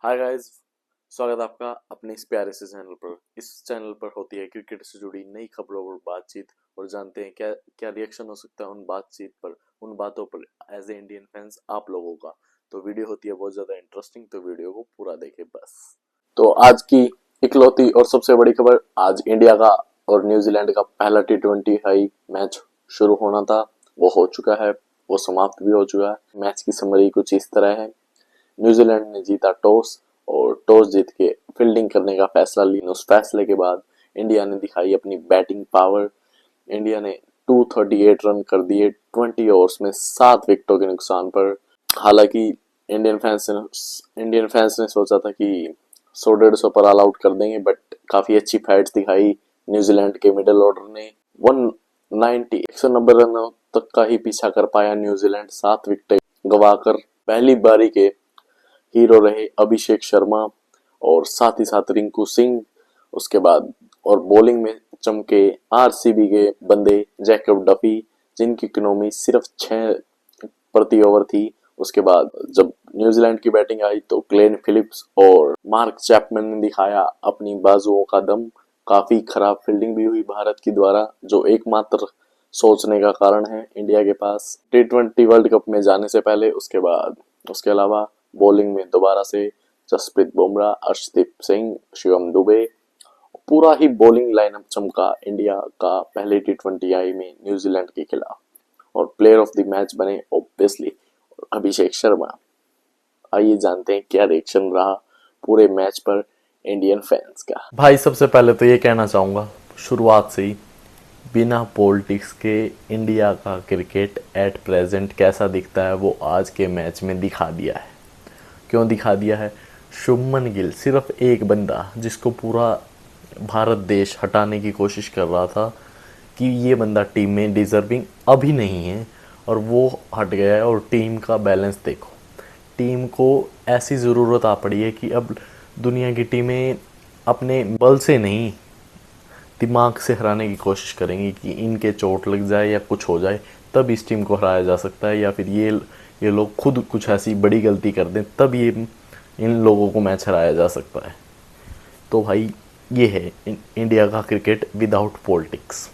Hi guys, स्वागत है आपका अपने इस प्यारे से चैनल पर। इस चैनल पर होती है क्रिकेट से जुड़ी नई खबरों और बातचीत, और जानते हैं क्या क्या रिएक्शन हो सकता है उन बातचीत पर, उन बातों पर एज ए इंडियन फैंस आप लोगों का। तो वीडियो होती है बहुत ज्यादा इंटरेस्टिंग, तो वीडियो को पूरा देखें बस। तो आज की इकलौती और सबसे बड़ी खबर, आज इंडिया का और न्यूजीलैंड का पहला T20 हाई मैच शुरू होना था, वो हो चुका है, वो समाप्त भी हो चुका है। मैच की समरी कुछ इस तरह है। न्यूजीलैंड ने जीता टॉस और टॉस जीत के फील्डिंग करने का फैसला लिया। उस फैसले के बाद इंडिया ने दिखाई अपनी बैटिंग पावर। इंडिया ने 238 रन कर दिए 20 ओवर्स में 7 विकेटों के नुकसान पर। हालांकि इंडियन फैंस ने सोचा था कि 100-150 पर ऑल आउट कर देंगे, बट काफी अच्छी फाइट्स दिखाई न्यूजीलैंड के मिडिल ऑर्डर ने। 190 रन तक का ही पीछा कर पाया न्यूजीलैंड। 7 विकेट गवाकर पहली बारी के हीरो रहे अभिषेक शर्मा और साथ ही साथ रिंकू सिंह। उसके बाद और बॉलिंग में चमके आरसीबी के बंदे जैकब डफी, जिनकी इकोनॉमी सिर्फ 6 प्रति ओवर थी। उसके बाद जब न्यूजीलैंड की बैटिंग आई तो ग्लेन फिलिप्स और मार्क चैपमैन ने दिखाया अपनी बाजुओं का दम। काफी खराब फील्डिंग भी हुई भारत की द्वारा, जो एकमात्र सोचने का कारण है इंडिया के पास T20 वर्ल्ड कप में जाने से पहले। उसके अलावा बॉलिंग में दोबारा से जसप्रीत बुमराह, अर्शदीप सिंह, शिवम दुबे, पूरा ही बॉलिंग लाइनअप चमका इंडिया का पहले T20 आई में न्यूजीलैंड के खिलाफ। और प्लेयर ऑफ द मैच बने ऑब्वियसली अभिषेक शर्मा। आइए जानते हैं क्या रिएक्शन रहा पूरे मैच पर इंडियन फैंस का। भाई सबसे पहले तो ये कहना चाहूँगा शुरुआत से ही, बिना पॉलिटिक्स के इंडिया का क्रिकेट एट प्रेजेंट कैसा दिखता है वो आज के मैच में दिखा दिया है। क्यों दिखा दिया है? शुभमन गिल सिर्फ एक बंदा जिसको पूरा भारत देश हटाने की कोशिश कर रहा था कि ये बंदा टीम में डिजर्विंग अभी नहीं है, और वो हट गया है। और टीम का बैलेंस देखो, टीम को ऐसी ज़रूरत आ पड़ी है कि अब दुनिया की टीमें अपने बल से नहीं दिमाग से हराने की कोशिश करेंगी कि इनके चोट लग जाए या कुछ हो जाए तब इस टीम को हराया जा सकता है, या फिर ये लोग खुद कुछ ऐसी बड़ी गलती कर दें तब ये इन लोगों को मैच हराया जा सकता है। तो भाई ये है इंडिया का क्रिकेट विदाउट पॉलिटिक्स।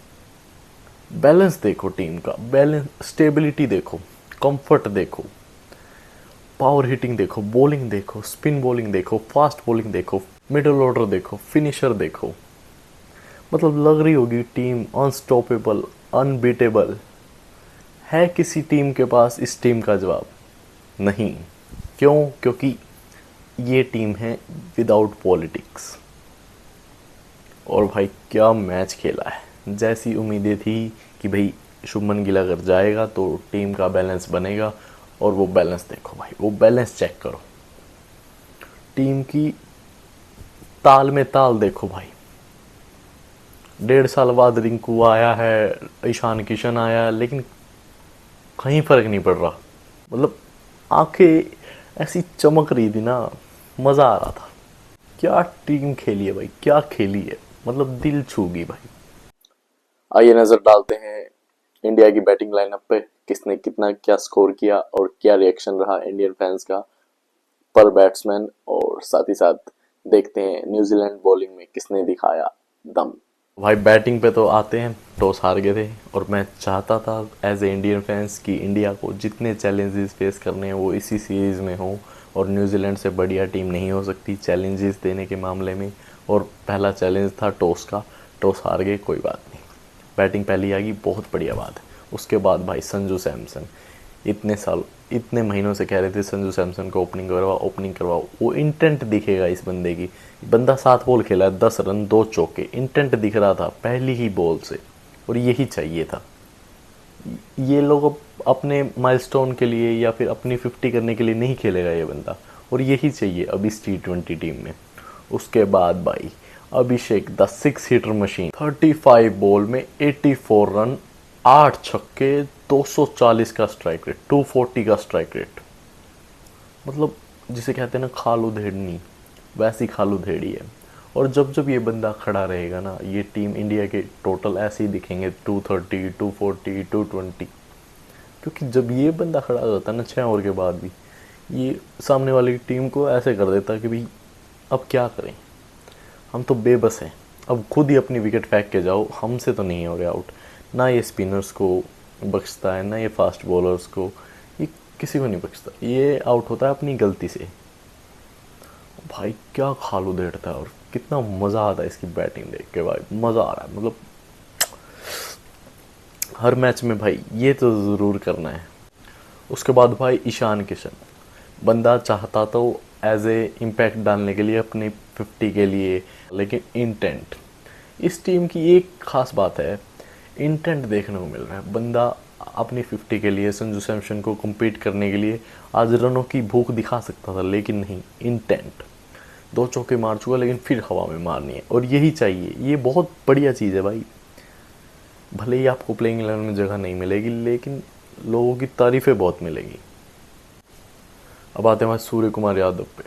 बैलेंस देखो टीम का, बैलेंस, स्टेबिलिटी देखो, कंफर्ट देखो, पावर हिटिंग देखो, बॉलिंग देखो, स्पिन बॉलिंग देखो, फास्ट बॉलिंग देखो, मिडिल ऑर्डर देखो, फिनिशर देखो। मतलब लग रही होगी टीम अनस्टॉपेबल, अनबीटेबल। है किसी टीम के पास इस टीम का जवाब? नहीं। क्यों? क्योंकि ये टीम है विदाउट पॉलिटिक्स। और भाई क्या मैच खेला है। जैसी उम्मीदें थी कि भाई शुभमन गिल अगर जाएगा तो टीम का बैलेंस बनेगा, और वो बैलेंस देखो भाई, वो बैलेंस चेक करो। टीम की ताल में ताल देखो भाई। 1.5 साल बाद रिंकू आया है, ईशान किशन आया, लेकिन कहीं फर्क नहीं पड़ रहा। मतलब आंखें ऐसी चमक रही थी ना, मज़ा आ रहा था। क्या टीम खेली है भाई, क्या खेली है, मतलब दिल छू गई भाई। आइए नजर डालते हैं इंडिया की बैटिंग लाइनअप पे, किसने कितना क्या स्कोर किया और क्या रिएक्शन रहा इंडियन फैंस का पर बैट्समैन। और साथ ही साथ देखते हैं न्यूजीलैंड बॉलिंग में किसने दिखाया दम। भाई बैटिंग पे तो आते हैं, टॉस हार गए थे, और मैं चाहता था एज ए इंडियन फैंस कि इंडिया को जितने चैलेंजेस फेस करने हैं वो इसी सीरीज़ में हों, और न्यूजीलैंड से बढ़िया टीम नहीं हो सकती चैलेंजेस देने के मामले में। और पहला चैलेंज था टॉस का, टॉस हार गए, कोई बात नहीं, बैटिंग पहली आ गई, बहुत बढ़िया बात है। उसके बाद भाई संजू सैमसन, इतने महीनों से कह रहे थे संजू सैमसन को ओपनिंग करवाओ। वो इंटेंट दिखेगा इस बंदे की। बंदा 7 बॉल खेला है, 10 रन 2 चौके, इंटेंट दिख रहा था पहली ही बॉल से, और यही चाहिए था। ये लोग अपने माइलस्टोन के लिए या फिर अपनी 50 करने के लिए नहीं खेलेगा ये बंदा, और यही चाहिए अब इस T20 टीम में। उसके बाद भाई अभिषेक द 6 हिटर मशीन, 35 बॉल में 84 रन, 8 छक्के, 240 का स्ट्राइक रेट, 240 का स्ट्राइक रेट। मतलब जिसे कहते हैं ना खालू धेड़नी, वैसी खालू धेड़ी है। और जब जब ये बंदा खड़ा रहेगा ना, ये टीम इंडिया के टोटल ऐसे ही दिखेंगे 230, 240, 220। क्योंकि जब ये बंदा खड़ा हो जाता है ना 6 ओवर के बाद भी, ये सामने वाली टीम को ऐसे कर देता कि भाई अब क्या करें, हम तो बेबस हैं, अब खुद ही अपनी विकेट फेंक के जाओ, हमसे तो नहीं हो रहे आउट। ना ये स्पिनर्स को बख्शता है, ना ये फास्ट बॉलर्स को, ये किसी को नहीं बख्शता, ये आउट होता है अपनी गलती से। भाई क्या खालू देता है और कितना मज़ा आता है इसकी बैटिंग देख के, भाई मज़ा आ रहा है। मतलब हर मैच में भाई ये तो ज़रूर करना है। उसके बाद भाई ईशान किशन, बंदा चाहता तो एज ए इम्पैक्ट डालने के लिए अपनी 50 के लिए, लेकिन इंटेंट, इस टीम की एक खास बात है, इंटेंट देखने को मिल रहा है। बंदा अपनी 50 के लिए संजू सैमसन को compete करने के लिए आज रनों की भूख दिखा सकता था, लेकिन नहीं, इंटेंट। 2 चौके मार चुका लेकिन फिर हवा में मारनी है, और यही चाहिए, ये बहुत बढ़िया चीज़ है भाई। भले ही आपको प्लेइंग 11 में जगह नहीं मिलेगी, लेकिन लोगों की तारीफ़ें बहुत मिलेगी। अब आते हैं सूर्य कुमार यादव पे।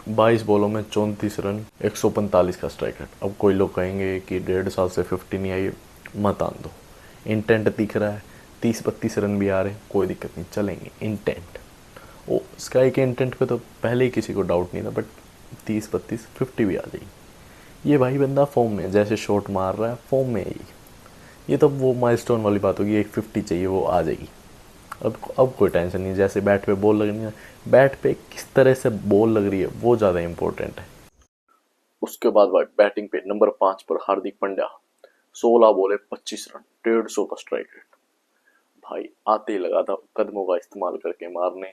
22 बॉलों में 34 रन, 145 का स्ट्राइक रेट। अब कोई लोग कहेंगे कि 1.5 साल से 50 नहीं आई, मत आन दो, इंटेंट दिख रहा है, 30-32 रन भी आ रहे हैं, कोई दिक्कत नहीं, चलेंगे इंटेंट। ओ स्काई के इंटेंट पे तो पहले ही किसी को डाउट नहीं था, बट 30-32 50 भी आ जाएगी। ये भाई बंदा फॉर्म में, जैसे शॉट मार रहा है फॉर्म में है ये तो वो माइलस्टोन वाली बात होगी, एक 50 चाहिए, वो आ जाएगी। अब कोई टेंशन नहीं, जैसे बैट पे बॉल लगनी है, बैट पे किस तरह से बॉल लग रही है वो ज़्यादा इंपॉर्टेंट है। उसके बाद भाई बैटिंग पे नंबर 5 पर हार्दिक पांड्या, 16 बॉले 25 रन, 150 का स्ट्राइक रेट। भाई आते ही लगा था कदमों का इस्तेमाल करके मारने।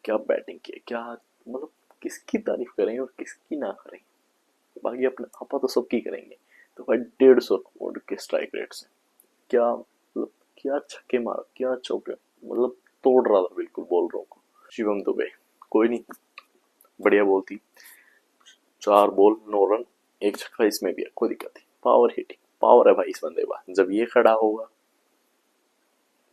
क्या बैटिंग की है, क्या मतलब, किसकी तारीफ करें और किसकी ना करें, बाकी अपने आपा तो सबकी करेंगे। तो भाई 150 के स्ट्राइक रेट से क्या मतलब, क्या छक्के मार, क्या चौके, मतलब तोड़ रहा था बिल्कुल बॉलरों को। शिवम दुबे, कोई नहीं, बढ़िया बॉल थी, 4 बॉल 9 रन, एक छक्का, इसमें भी है, कोई दिक्कत नहीं। पावर हिटिंग, पावर है भाई इस बंदे पास, जब ये खड़ा होगा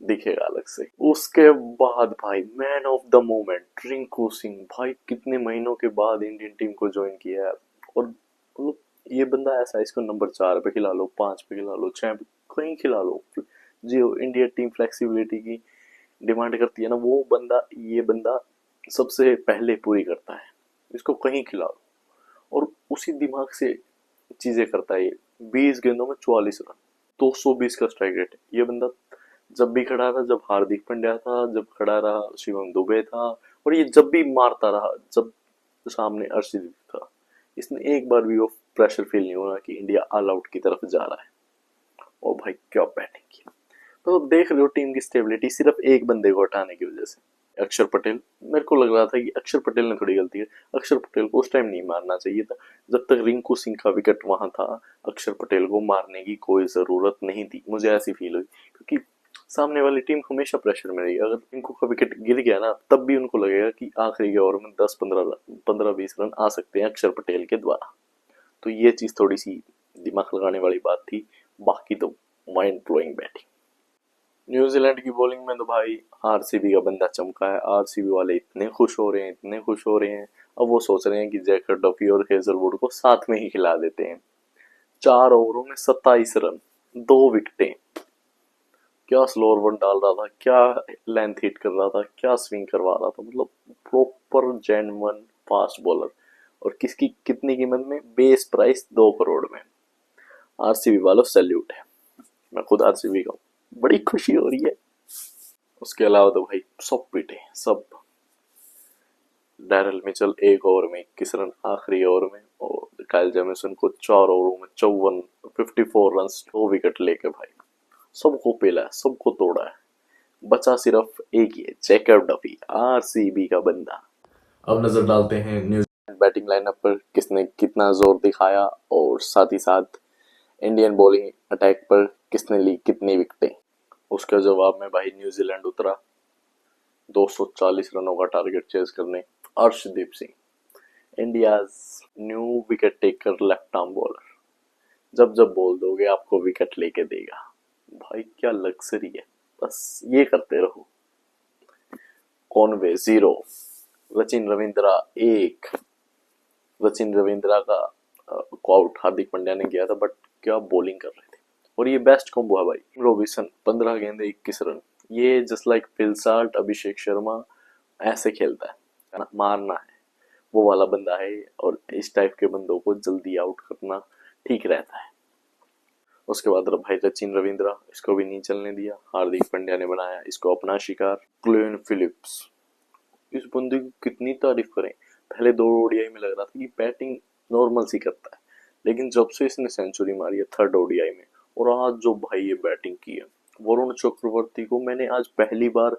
दिखेगा अलग से। उसके बाद भाई man of the moment Rinku Singh, भाई कितने महीनों के बाद इंडियन टीम को ज्वाइन किया है, और मतलब ये बंदा ऐसा है, इसको नंबर 4 पे खिला लो, 5 पे खिला लो, 6 पे कहीं खिला लो, जो इंडिया टीम फ्लेक्सिबिलिटी की डिमांड करती है ना, वो बंदा, ये बंदा सबसे पहले पूरी करता है। इसको कहीं खिला लो और उसी दिमाग से चीजें करता है ये। 20 गेंदों में 44 रन, 220 का स्ट्राइक रेट है। ये बंदा जब भी खड़ा रहा, जब हार्दिक पांड्या था, जब खड़ा रहा शिवम दुबे था, और ये जब भी मारता रहा, जब सामने अर्शदीप था, इसने एक बार भी वो प्रेशर फील नहीं हुआ कि इंडिया ऑल आउट की तरफ जा रहा है। और भाई क्या बैटिंग की, तो देख रहे हो टीम की स्टेबिलिटी सिर्फ एक बंदे को हटाने की वजह से। अक्षर पटेल, मेरे को लग रहा था कि अक्षर पटेल ने थोड़ी गलती है, अक्षर पटेल को उस टाइम नहीं मारना चाहिए था जब तक रिंकू सिंह का विकेट वहां था। अक्षर पटेल को मारने की कोई जरूरत नहीं थी, मुझे ऐसी फील हुई, क्योंकि सामने वाली टीम हमेशा प्रेशर में रही। अगर रिंकू का विकेट गिर गया ना, तब भी उनको लगेगा कि आखिरी के ओवर में 10-15 20 रन आ सकते हैं अक्षर पटेल के द्वारा। तो ये चीज थोड़ी सी दिमाग लगाने वाली बात थी, बाकी तो माइंड ब्लोइंग बैटिंग। न्यूजीलैंड की बॉलिंग में तो भाई आरसीबी का बंदा चमका है। आरसीबी वाले इतने खुश हो रहे हैं, इतने खुश हो रहे हैं, अब वो सोच रहे हैं कि जैकर डफी और हेजलवुड को साथ में ही खिला देते हैं। 4 ओवरों में 27 रन, 2 विकेटें, क्या स्लोअर वन डाल रहा था, क्या लेंथ हिट कर रहा था, क्या स्विंग करवा रहा था, मतलब प्रॉपर जेन्युइन फास्ट बॉलर। और किसकी कितनी कीमत में, बेस प्राइस 2 करोड़ में। आरसीबी वालों सैल्यूट है, मैं खुद आरसीबी का हूँ, बड़ी खुशी हो रही है। उसके अलावा तो भाई सब पीटे सब। डैरल मिचेल 1 ओवर में 21 रन आखिरी ओवर में, और काइल जेमिसन को 4 ओवरों में 54 रन, 2 विकेट लेके भाई सबको पेला है, सबको तोड़ा है। बचा सिर्फ एक ही है, जैकब डफी, आरसीबी का बंदा। अब नजर डालते हैं न्यूजीलैंड बैटिंग लाइनअप पर, किसने कितना जोर दिखाया, और साथ ही साथ इंडियन बॉलिंग अटैक पर किसने ली कितनी विकेटें। उसके जवाब में भाई न्यूजीलैंड उतरा 240 रनों का टारगेट चेज करने। Arshdeep Singh, India's new wicket taker left arm bowler, जब जब बोल दोगे आपको विकेट लेके देगा। भाई क्या लग्जरी है, बस ये करते रहो। कॉनवे 0, सचिन रविंद्रा 1। सचिन रविंद्रा का आउट हार्दिक पांड्या ने किया था, बट क्या बॉलिंग कर रहे थे। और ये बेस्ट कॉम्बो है भाई। रोबिसन 15 गेंदे 21 रन, ये just like Phil Salt, Abhishek Sharma ऐसे खेलता है, मारना है, वो वाला बंदा है। और इस टाइप के बंदों को जल्दी आउट करना ठीक रहता है। उसके बाद भाई सचिन रविंद्र, इसको भी नहीं चलने दिया। हार्दिक पांड्या ने बनाया इसको अपना शिकार। ग्लेन फिलिप्स, इस बंदे की कितनी तारीफ करें। पहले 2 ओडीआई में लग रहा था कि बैटिंग नॉर्मल सी करता है, लेकिन जब से इसने सेंचुरी मारी है 3rd ओडीआई में, और आज जो भाई ये बैटिंग की है, वरुण चक्रवर्ती को मैंने आज पहली बार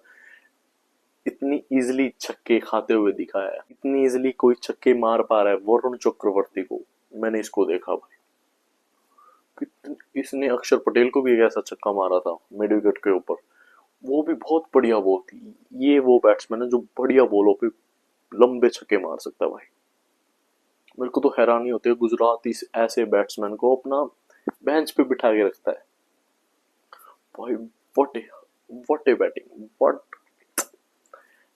इतनी इजीली छक्के खाते हुए दिखाया है। इतनी इजीली कोई छक्के मार पा रहा है वरुण चक्रवर्ती को, मैंने इसको देखा भाई। इसने अक्षर पटेल को भी एक ऐसा छक्का मारा था मिड विकेट के ऊपर, वो भी बहुत बढ़िया बॉल थी। ये वो बैट्समैन है जो बढ़िया बॉलों पे लंबे छक्के मार सकता है भाई। मेरे को तो हैरानी होती है गुजरात इस ऐसे बैट्समैन को अपना बेंच पे बिठा के रखता है भाई। What a batting, what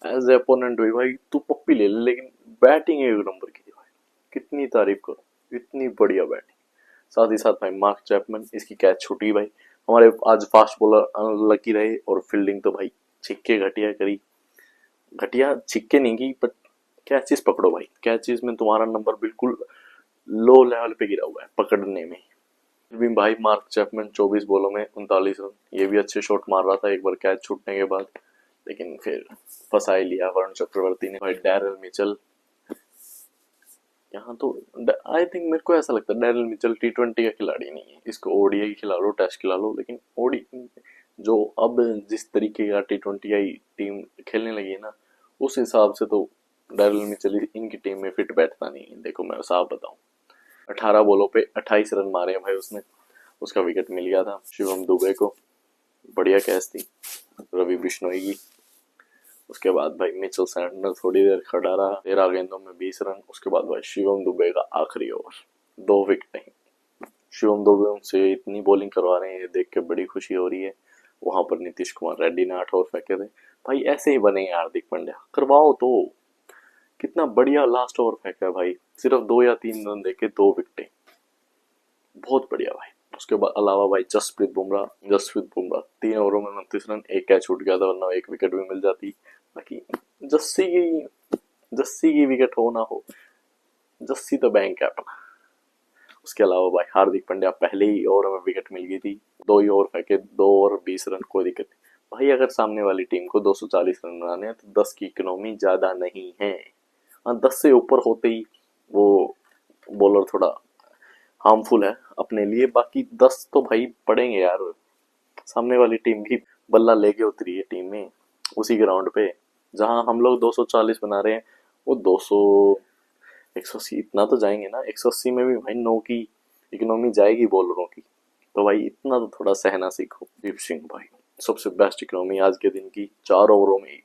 as a opponent हुई भाई, तू पप्पी ले ले, लेकिन बैटिंग एक नंबर की थी भाई। कितनी तारीफ करो, इतनी बढ़िया बैटिंग। साथ ही साथ भाई मार्क चैपमैन, इसकी कैच छूटी भाई। हमारे आज फास्ट बॉलर लकी रहे, और फील्डिंग तो भाई छिक्के घटिया करी। घटिया छिक्के नहीं की, बट कैचेस पकड़ो भाई। कैचेस में तुम्हारा नंबर बिल्कुल लो लेवल पे गिरा हुआ है पकड़ने में। भी भाई मार्क चैपमैन 24 बॉलों में 39 रन, ये भी अच्छे शॉट मार रहा था एक बार कैच छूटने के बाद, लेकिन फिर फंसा ही लिया वरुण चक्रवर्ती ने। भाई डैरेल मिचेल, यहाँ तो आई थिंक मेरे को ऐसा लगता है डैरेल मिचेल T20 का खिलाड़ी नहीं है। इसको ओडीआई खिला लो, टेस्ट खिला लो, लेकिन ओडी जो अब जिस तरीके का T20 टीम खेलने लगी है ना, उस हिसाब से तो डैरेल मिचेल इनकी टीम में फिट बैठता नहीं है। देखो मैं साफ बताऊं, 18 बॉलों पे 28 रन मारे हैं भाई उसने। उसका विकेट मिल गया था शिवम दुबे को, बढ़िया कैच थी रवि बिश्नोई की। उसके बाद भाई मिचेल सैंटनर थोड़ी देर खड़ा रहा, 13 गेंदों में 20 रन। उसके बाद भाई शिवम दुबे का आखिरी ओवर, 2 विकेट। शिवम दुबे उनसे इतनी बॉलिंग करवा रहे हैं, ये देख के बड़ी खुशी हो रही है। वहां पर नीतीश कुमार रेड्डी ने 8 ओवर फेंके थे। भाई ऐसे ही बनेंगे हार्दिक पांड्या, करवाओ तो। कितना बढ़िया लास्ट ओवर फेंका भाई, सिर्फ 2 या 3 रन देके 2 विकेट, बहुत बढ़िया भाई। उसके बाद अलावा भाई जसप्रीत बुमराह 3 ओवरों में 29 रन, एक कैच छूट गया था, वरना एक विकेट भी मिल जाती। बाकी जस्सी की विकेट हो ना हो, जस्सी तो बैंक है अपना। उसके अलावा भाई हार्दिक पांड्या, पहले ही ओवर में विकेट मिल गई थी, 2 ही ओवर फेंके, 2 ओवर 20 रन, कोई दिक्कत नहीं भाई। अगर सामने वाली टीम को 240 रन बनाने हैं तो 10 की इकोनॉमी ज्यादा नहीं है। हाँ, 10 से ऊपर होते ही वो बॉलर थोड़ा हार्मफुल है अपने लिए। बाकी 10 तो भाई पड़ेंगे यार। सामने वाली टीम भी बल्ला लेके उतरी है टीम में, उसी ग्राउंड पे जहां हम लोग 240 बना रहे हैं, वो 200 180 इतना तो जाएंगे ना। 180 में भी भाई 9 की इकोनॉमी जाएगी बॉलरों की, तो भाई इतना तो थोड़ा सहना सीखो। दीप सिंह भाई सबसे बेस्ट इकोनॉमी आज के दिन की, 4 ओवरों में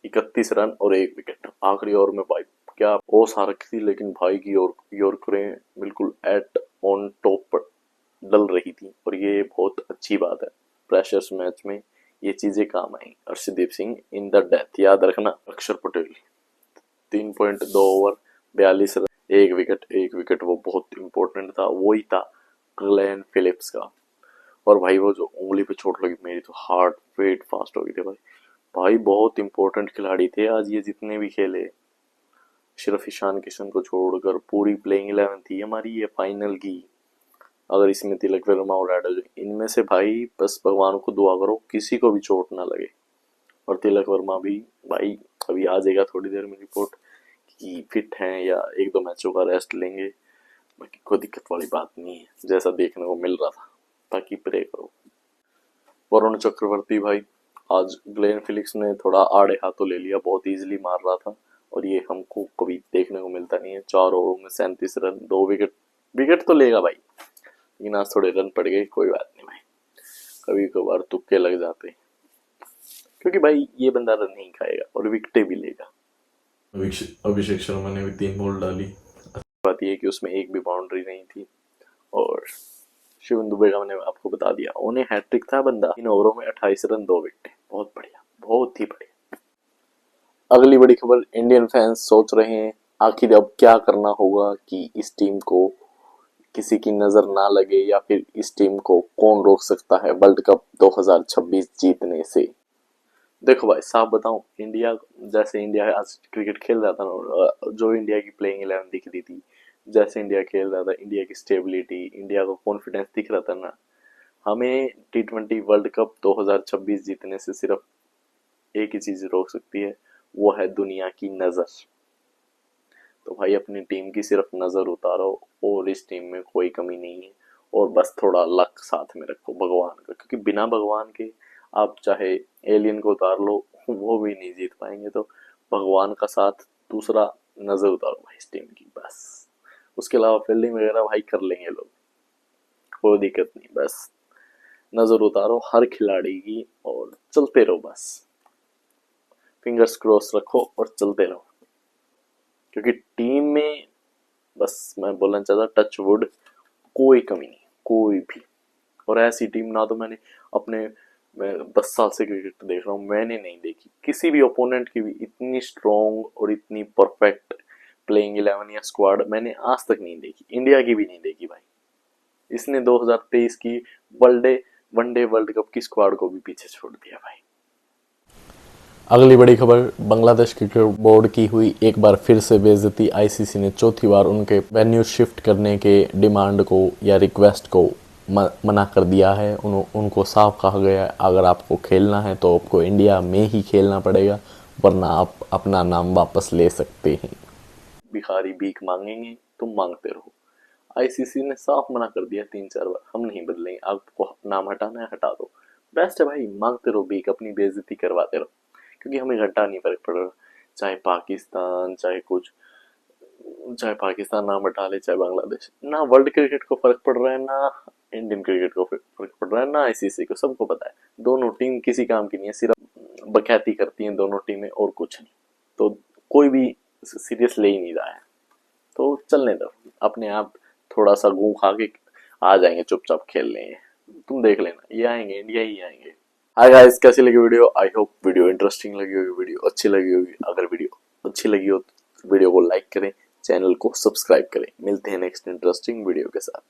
31 रन और 1 विकेट। आखिरी ओवर में भाई क्या ओस आ रखी थी, लेकिन भाई की यॉर्करें बिल्कुल एट ऑन टॉप पर डल रही थी, और ये बहुत अच्छी बात है। प्रेशर्स मैच में ये चीजें काम आई। Arshdeep Singh in the death, याद रखना। अक्षर पटेल 3.2 ओवर 42 रन, एक विकेट वो बहुत इंपॉर्टेंट था, वो ही था ग्लेन फिलिप्स का। और भाई वो जो उंगली पे चोट लगी, मेरी तो हार्ट रेट फास्ट हो गई थी भाई। भाई बहुत इंपॉर्टेंट खिलाड़ी थे आज ये जितने भी खेले, सिर्फ ईशान किशन को छोड़कर पूरी प्लेइंग 11 थी हमारी ये फाइनल की। अगर इसमें तिलक वर्मा और एडल, इनमें से भाई बस भगवान को दुआ करो किसी को भी चोट ना लगे। और तिलक वर्मा भी भाई अभी आ जाएगा थोड़ी देर में रिपोर्ट कि फिट हैं या 1-2 मैचों का रेस्ट लेंगे। बाकी कोई दिक्कत वाली बात नहीं है, जैसा देखने को मिल रहा था। बाकी प्रे करो। वरुण चक्रवर्ती भाई, आज ग्लेन फिलिप्स ने थोड़ा आड़े हाथों ले लिया, बहुत इजीली मार रहा था, और ये हमको कभी देखने को मिलता नहीं है। 4 ओवरों में 37 रन, 2 विकेट तो लेगा भाई, लेकिन आज थोड़े रन पड़ गए, कोई बात नहीं भाई। कभी कभार तुक्के लग जाते, क्योंकि भाई ये बंदा रन नहीं खाएगा और विकेटें भी लेगा। अभिषेक शर्मा ने भी 3 बॉल डाली। बात यह कि उसमें एक भी बाउंड्री नहीं थी। और शिवम दुबे का मैंने आपको बता दिया, उन्हें हैट्रिक था बंदा। 3 ओवरों में 28 रन, 2 विकेट, बहुत बढ़िया, बहुत ही बढ़िया। अगली बड़ी खबर, इंडियन फैंस सोच रहे हैं आखिर अब क्या करना होगा कि इस टीम को किसी की नजर ना लगे, या फिर इस टीम को कौन रोक सकता है वर्ल्ड कप 2026 जीतने से। देखो भाई साफ बताऊं, इंडिया जैसे इंडिया आज क्रिकेट खेल रहा था ना, जो इंडिया की प्लेइंग 11 दिख रही थी, जैसे इंडिया खेल रहा था, इंडिया की स्टेबिलिटी, इंडिया का कॉन्फिडेंस दिख रहा था ना, हमें T20 वर्ल्ड कप 2026 जीतने से सिर्फ एक ही चीज रोक सकती है, वो है दुनिया की नजर। तो भाई अपनी टीम की सिर्फ नजर उतारो, और इस टीम में कोई कमी नहीं है, और बस थोड़ा लक साथ में रखो भगवान का, क्योंकि बिना भगवान के आप चाहे एलियन को उतार लो वो भी नहीं जीत पाएंगे। तो भगवान का साथ, दूसरा नजर उतारो भाई इस टीम की बस। उसके अलावा फील्डिंग वगैरह भाई कर लेंगे लोग, कोई दिक्कत नहीं, बस नजर उतारो हर खिलाड़ी की और चलते रहो बस, फिंगर्स क्रॉस रखो और चलते रहो, क्योंकि टीम में बस मैं बोलना चाहता, टच वुड, कोई कमी नहीं, कोई भी। और ऐसी टीम ना तो मैंने अपने, मैं 10 साल से क्रिकेट देख रहा हूँ, मैंने नहीं देखी किसी भी ओपोनेंट की भी इतनी स्ट्रॉन्ग और इतनी परफेक्ट प्लेइंग 11 या स्क्वाड मैंने आज तक नहीं देखी, इंडिया की भी नहीं देखी भाई। इसने 2023 की वनडे वर्ल्ड कप की स्क्वाड को भी पीछे छोड़ दिया भाई। अगली बड़ी खबर, बांग्लादेश क्रिकेट बोर्ड की हुई एक बार फिर से बेइज्जती। आईसीसी ने चौथी बार उनके वेन्यू शिफ्ट करने के डिमांड को या रिक्वेस्ट को मना कर दिया है। उनको साफ कहा गया है, अगर आपको खेलना है तो आपको इंडिया में ही खेलना पड़ेगा, वरना आप अपना नाम वापस ले सकते हैं। भिखारी भीख मांगेंगे, तुम मांगते रहो। आईसीसी ने साफ मना कर दिया 3-4 बार, हम नहीं बदलेंगे, आपको नाम हटाना है हटा दो, बेस्ट है भाई, मांगते रहो भीख, अपनी बेइज्जती करवाते रहो, क्योंकि हमें घंटा नहीं फर्क पड़ रहा। चाहे पाकिस्तान, चाहे पाकिस्तान नाम हटा ले, चाहे बांग्लादेश, ना वर्ल्ड क्रिकेट को फर्क पड़ रहा है, ना इंडियन क्रिकेट को फर्क पड़ रहा है, ना आईसीसी को, सबको पता है दोनों टीम किसी काम की नहीं है, सिर्फ बकैती करती हैं दोनों टीमें और कुछ नहीं। तो कोई भी सीरियस ले ही नहीं रहा है, तो चलने दो, अपने आप थोड़ा सा घूम खा के आ जाएंगे, चुपचाप खेल लेंगे, तुम देख लेना, ये आएंगे, इंडिया ही आएंगे। हाय गाइस, कैसी लगी video? I hope video interesting लगी होगी, वीडियो अच्छी लगी होगी। अगर वीडियो अच्छी लगी हो तो वीडियो को लाइक करें, चैनल को सब्सक्राइब करें। मिलते हैं नेक्स्ट इंटरेस्टिंग वीडियो के साथ।